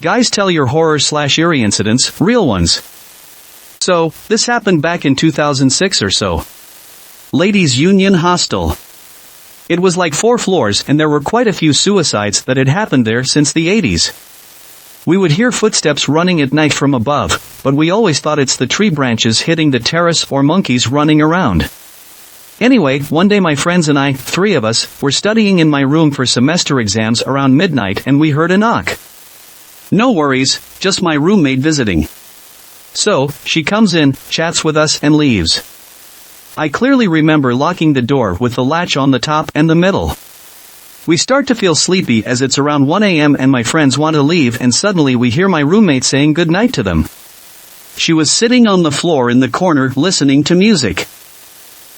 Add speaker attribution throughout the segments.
Speaker 1: Guys, tell your horror/eerie incidents, real ones. So, this happened back in 2006 or so. Ladies' Union Hostel. It was like 4 floors and there were quite a few suicides that had happened there since the 80s. We would hear footsteps running at night from above, but we always thought it's the tree branches hitting the terrace or monkeys running around. Anyway, one day my friends and I, 3 of us, were studying in my room for semester exams around midnight and we heard a knock. No worries, just my roommate visiting. So, she comes in, chats with us and leaves. I clearly remember locking the door with the latch on the top and the middle. We start to feel sleepy as it's around 1 a.m. and my friends want to leave and suddenly we hear my roommate saying goodnight to them. She was sitting on the floor in the corner listening to music.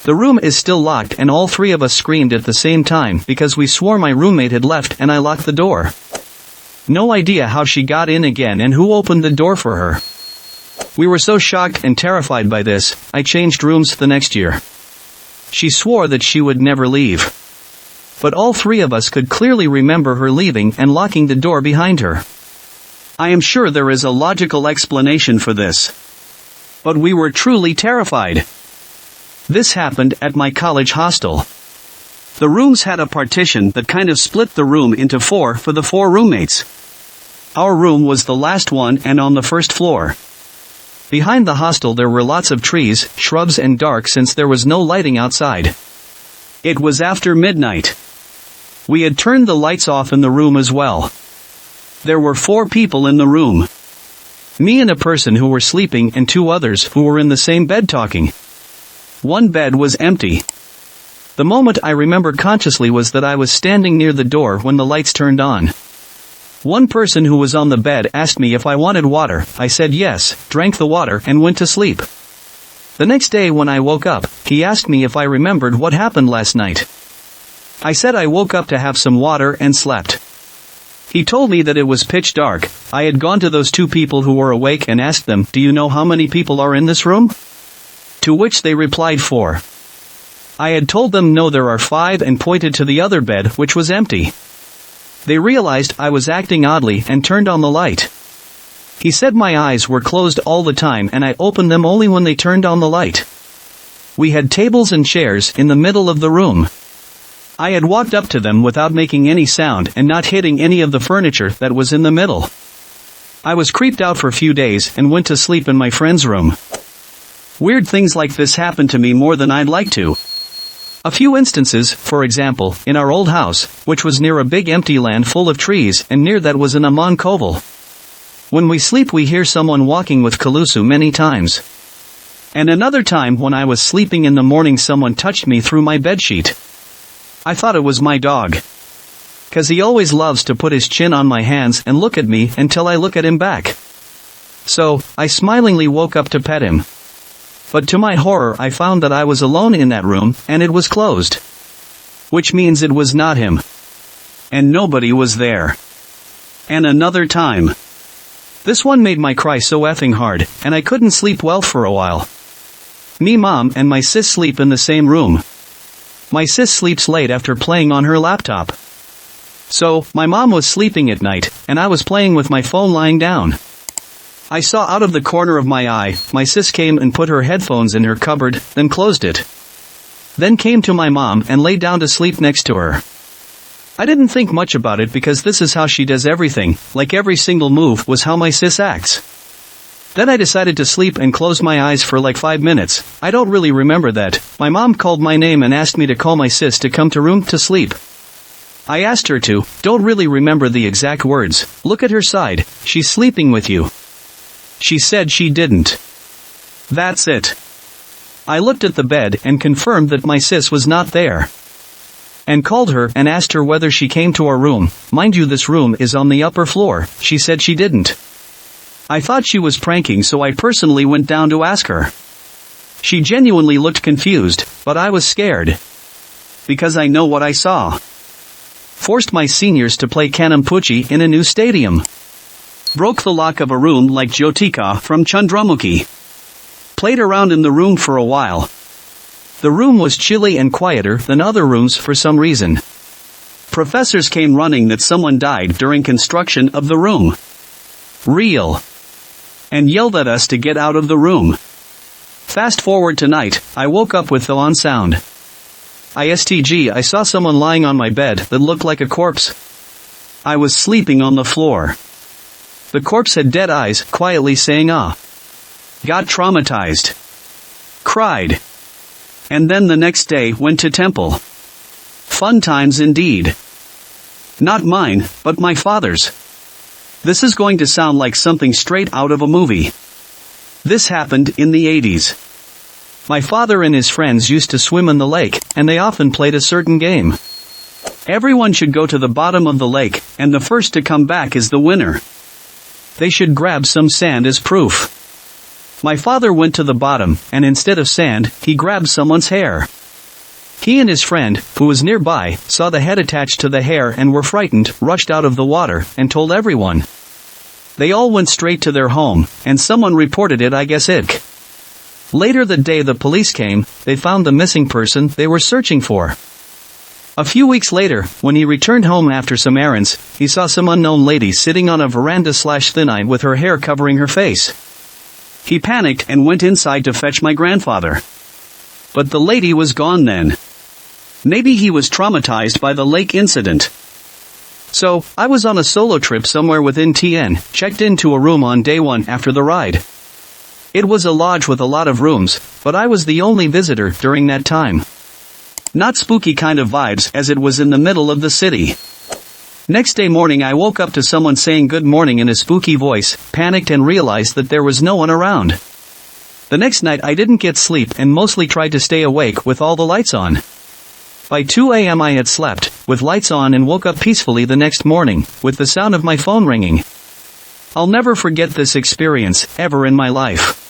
Speaker 1: The room is still locked and all 3 of us screamed at the same time because we swore my roommate had left and I locked the door. No idea how she got in again and who opened the door for her. We were so shocked and terrified by this, I changed rooms the next year. She swore that she would never leave. But all 3 of us could clearly remember her leaving and locking the door behind her. I am sure there is a logical explanation for this. But we were truly terrified. This happened at my college hostel. The rooms had a partition that kind of split the room into 4 for the 4 roommates. Our room was the last one and on the first floor. Behind the hostel there were lots of trees, shrubs and dark since there was no lighting outside. It was after midnight. We had turned the lights off in the room as well. There were 4 people in the room. Me and a person who were sleeping and 2 others who were in the same bed talking. 1 bed was empty. The moment I remember consciously was that I was standing near the door when the lights turned on. One person who was on the bed asked me if I wanted water. I said yes, drank the water and went to sleep. The next day when I woke up, he asked me if I remembered what happened last night. I said I woke up to have some water and slept. He told me that it was pitch dark. I had gone to those 2 people who were awake and asked them, "Do you know how many people are in this room?" To which they replied 4. I had told them no, there are 5 and pointed to the other bed which was empty. They realized I was acting oddly and turned on the light. He said my eyes were closed all the time and I opened them only when they turned on the light. We had tables and chairs in the middle of the room. I had walked up to them without making any sound and not hitting any of the furniture that was in the middle. I was creeped out for a few days and went to sleep in my friend's room. Weird things like this happened to me more than I'd like to. A few instances, for example, in our old house, which was near a big empty land full of trees and near that was an Amon Koval. When we sleep we hear someone walking with Kalusu many times. And another time when I was sleeping in the morning someone touched me through my bedsheet. I thought it was my dog. 'Cause he always loves to put his chin on my hands and look at me until I look at him back. So, I smilingly woke up to pet him. But to my horror I found that I was alone in that room, and it was closed. Which means it was not him. And nobody was there. And another time. This one made my cry so effing hard, and I couldn't sleep well for a while. Me, mom, and my sis sleep in the same room. My sis sleeps late after playing on her laptop. So, my mom was sleeping at night, and I was playing with my phone lying down. I saw out of the corner of my eye, my sis came and put her headphones in her cupboard, then closed it. Then came to my mom and lay down to sleep next to her. I didn't think much about it because this is how she does everything, like every single move was how my sis acts. Then I decided to sleep and closed my eyes for like 5 minutes. I don't really remember that. My mom called my name and asked me to call my sis to come to room to sleep. I asked her to, don't really remember the exact words. Look at her side, she's sleeping with you. She said she didn't. That's it. I looked at the bed and confirmed that my sis was not there. And called her and asked her whether she came to our room. Mind you, this room is on the upper floor. She said she didn't. I thought she was pranking, so I personally went down to ask her. She genuinely looked confused, but I was scared. Because I know what I saw. Forced my seniors to play Kanampuchi in a new stadium. Broke the lock of a room like Jyotika from Chandramukhi. Played around in the room for a while. The room was chilly and quieter than other rooms for some reason. Professors came running that someone died during construction of the room. real, and yelled at us to get out of the room. Fast forward to night, I woke up with the on sound. I saw someone lying on my bed that looked like a corpse. I was sleeping on the floor. The corpse had dead eyes, quietly saying ah. Got traumatized. Cried. And then the next day went to temple. Fun times indeed. Not mine, but my father's. This is going to sound like something straight out of a movie. This happened in the 80s. My father and his friends used to swim in the lake, and they often played a certain game. Everyone should go to the bottom of the lake, and the first to come back is the winner. They should grab some sand as proof. My father went to the bottom, and instead of sand, he grabbed someone's hair. He and his friend, who was nearby, saw the head attached to the hair and were frightened, rushed out of the water, and told everyone. They all went straight to their home, and someone reported it, I guess ick. Later the day the police came, they found the missing person they were searching for. A few weeks later, when he returned home after some errands, he saw some unknown lady sitting on a veranda/thinai with her hair covering her face. He panicked and went inside to fetch my grandfather. But the lady was gone then. Maybe he was traumatized by the lake incident. So, I was on a solo trip somewhere within TN, checked into a room on day 1 after the ride. It was a lodge with a lot of rooms, but I was the only visitor during that time. Not spooky kind of vibes, as it was in the middle of the city. Next day morning I woke up to someone saying good morning in a spooky voice, panicked and realized that there was no one around. The next night I didn't get sleep and mostly tried to stay awake with all the lights on. By 2 a.m. I had slept, with lights on, and woke up peacefully the next morning, with the sound of my phone ringing. I'll never forget this experience, ever in my life.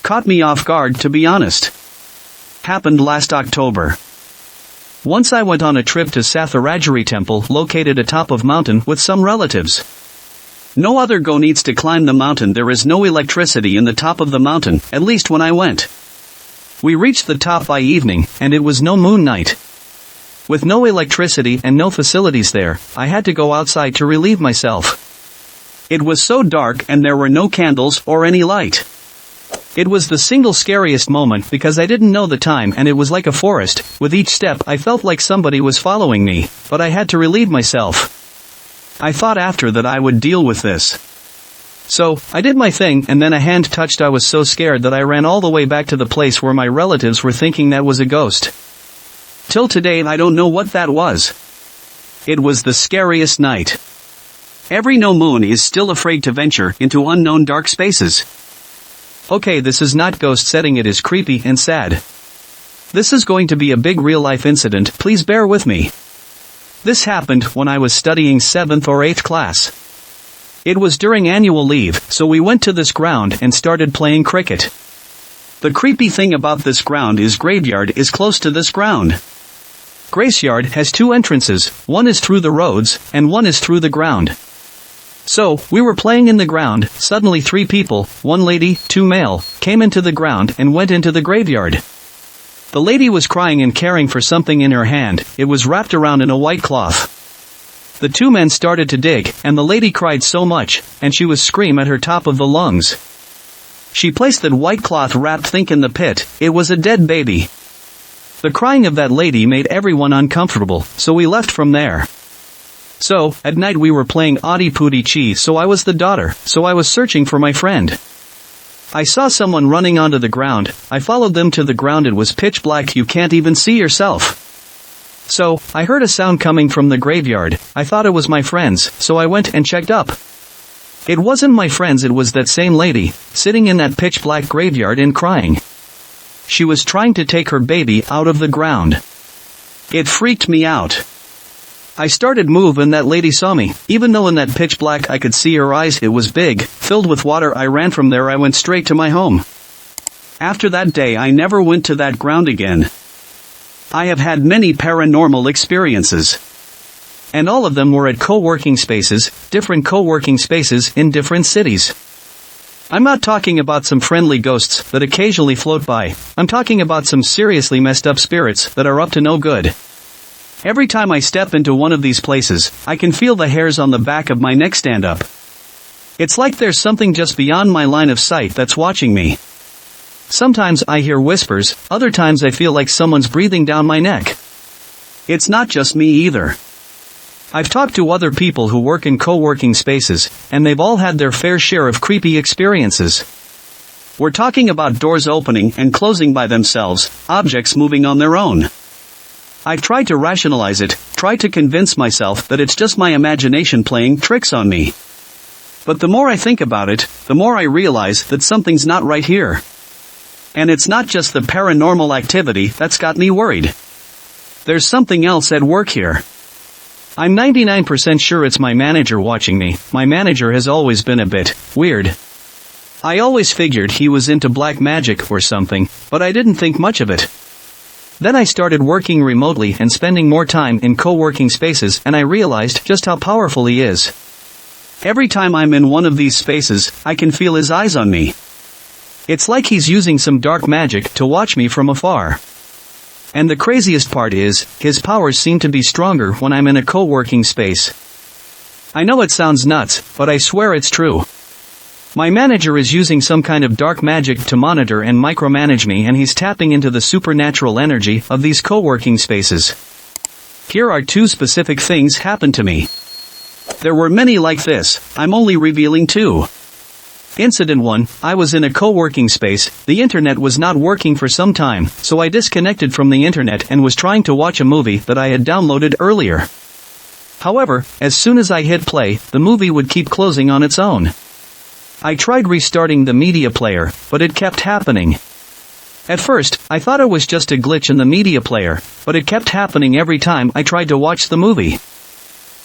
Speaker 1: Caught me off guard, to be honest. Happened last October. Once I went on a trip to Satharajari temple located atop of mountain with some relatives. No other go needs to climb the mountain. There is no electricity in the top of the mountain, at least when I went. We reached the top by evening, and it was no moon night. With no electricity and no facilities there, I had to go outside to relieve myself. It was so dark and there were no candles or any light. It was the single scariest moment because I didn't know the time and it was like a forest. With each step I felt like somebody was following me, but I had to relieve myself. I thought after that I would deal with this. So, I did my thing, and then a hand touched. I was so scared that I ran all the way back to the place where my relatives were thinking that was a ghost. Till today I don't know what that was. It was the scariest night. Every no moon is still afraid to venture into unknown dark spaces. Okay, this is not ghost setting, it is creepy and sad. This is going to be a big real-life incident, please bear with me. This happened when I was studying 7th or 8th class. It was during annual leave, so we went to this ground and started playing cricket. The creepy thing about this ground is graveyard is close to this ground. Graveyard has 2 entrances, one is through the roads, and one is through the ground. So, we were playing in the ground, suddenly 3 people, 1 lady, 2 male, came into the ground and went into the graveyard. The lady was crying and caring for something in her hand. It was wrapped around in a white cloth. The 2 men started to dig, and the lady cried so much, and she was screaming at her top of the lungs. She placed that white cloth wrapped thing in the pit. It was a dead baby. The crying of that lady made everyone uncomfortable, so we left from there. So, at night we were playing Adi Pudi Cheese, so I was the daughter, so I was searching for my friend. I saw someone running onto the ground. I followed them to the ground. It was pitch black, you can't even see yourself. So, I heard a sound coming from the graveyard. I thought it was my friends, so I went and checked up. It wasn't my friends, it was that same lady, sitting in that pitch black graveyard and crying. She was trying to take her baby out of the ground. It freaked me out. I started move and that lady saw me. Even though in that pitch black I could see her eyes, it was big, filled with water. I ran from there. I went straight to my home. After that day I never went to that ground again. I have had many paranormal experiences. And all of them were at co-working spaces, different co-working spaces in different cities. I'm not talking about some friendly ghosts that occasionally float by. I'm talking about some seriously messed up spirits that are up to no good. Every time I step into one of these places, I can feel the hairs on the back of my neck stand up. It's like there's something just beyond my line of sight that's watching me. Sometimes I hear whispers, other times I feel like someone's breathing down my neck. It's not just me either. I've talked to other people who work in co-working spaces, and they've all had their fair share of creepy experiences. We're talking about doors opening and closing by themselves, objects moving on their own. I've tried to rationalize it, tried to convince myself that it's just my imagination playing tricks on me. But the more I think about it, the more I realize that something's not right here. And it's not just the paranormal activity that's got me worried. There's something else at work here. I'm 99% sure it's my manager watching me. My manager has always been a bit weird. I always figured he was into black magic or something, but I didn't think much of it. Then I started working remotely and spending more time in co-working spaces, and I realized just how powerful he is. Every time I'm in one of these spaces, I can feel his eyes on me. It's like he's using some dark magic to watch me from afar. And the craziest part is, his powers seem to be stronger when I'm in a co-working space. I know it sounds nuts, but I swear it's true. My manager is using some kind of dark magic to monitor and micromanage me, and he's tapping into the supernatural energy of these co-working spaces. Here are 2 specific things happened to me. There were many like this, I'm only revealing 2. Incident 1, I was in a co-working space, the internet was not working for some time, so I disconnected from the internet and was trying to watch a movie that I had downloaded earlier. However, as soon as I hit play, the movie would keep closing on its own. I tried restarting the media player, but it kept happening. At first, I thought it was just a glitch in the media player, but it kept happening every time I tried to watch the movie.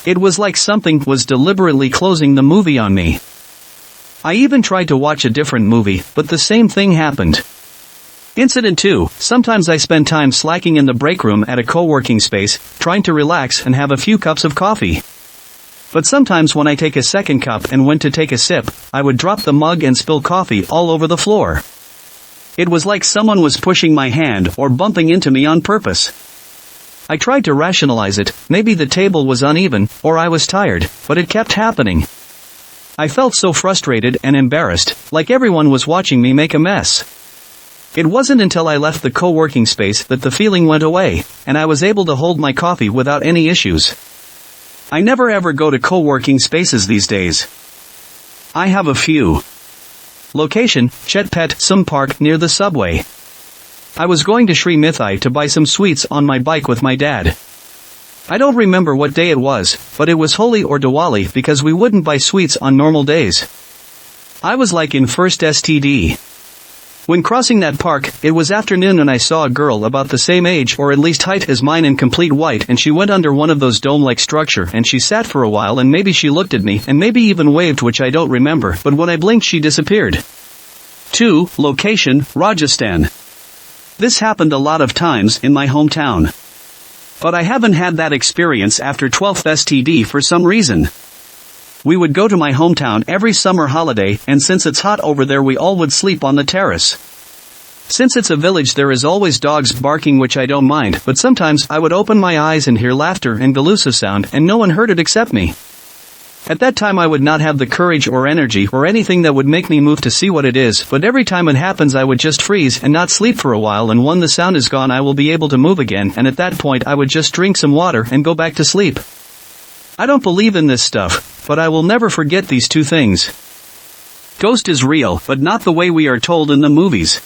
Speaker 1: It was like something was deliberately closing the movie on me. I even tried to watch a different movie, but the same thing happened. Incident 2, sometimes I spend time slacking in the break room at a co-working space, trying to relax and have a few cups of coffee. But sometimes when I take a second cup and went to take a sip, I would drop the mug and spill coffee all over the floor. It was like someone was pushing my hand or bumping into me on purpose. I tried to rationalize it, maybe the table was uneven, or I was tired, but it kept happening. I felt so frustrated and embarrassed, like everyone was watching me make a mess. It wasn't until I left the co-working space that the feeling went away, and I was able to hold my coffee without any issues. I never ever go to co-working spaces these days. I have a few. Location, Chetpet Sum Park near the subway. I was going to Sri Mithai to buy some sweets on my bike with my dad. I don't remember what day it was, but it was Holi or Diwali because we wouldn't buy sweets on normal days. I was like in first STD. When crossing that park, it was afternoon and I saw a girl about the same age or at least height as mine in complete white, and she went under one of those dome-like structure and she sat for a while, and maybe she looked at me and maybe even waved, which I don't remember, but when I blinked she disappeared. 2. Location, Rajasthan. This happened a lot of times in my hometown. But I haven't had that experience after 12th STD for some reason. We would go to my hometown every summer holiday, and since it's hot over there we all would sleep on the terrace. Since it's a village there is always dogs barking, which I don't mind, but sometimes I would open my eyes and hear laughter and delusive sound, and no one heard it except me. At that time I would not have the courage or energy or anything that would make me move to see what it is, but every time it happens I would just freeze and not sleep for a while, and when the sound is gone I will be able to move again, and at that point I would just drink some water and go back to sleep. I don't believe in this stuff, but I will never forget these 2 things. Ghost is real, but not the way we are told in the movies.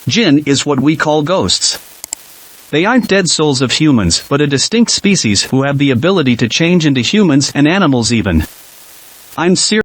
Speaker 1: Jinn is what we call ghosts. They aren't dead souls of humans, but a distinct species who have the ability to change into humans and animals even. I'm serious.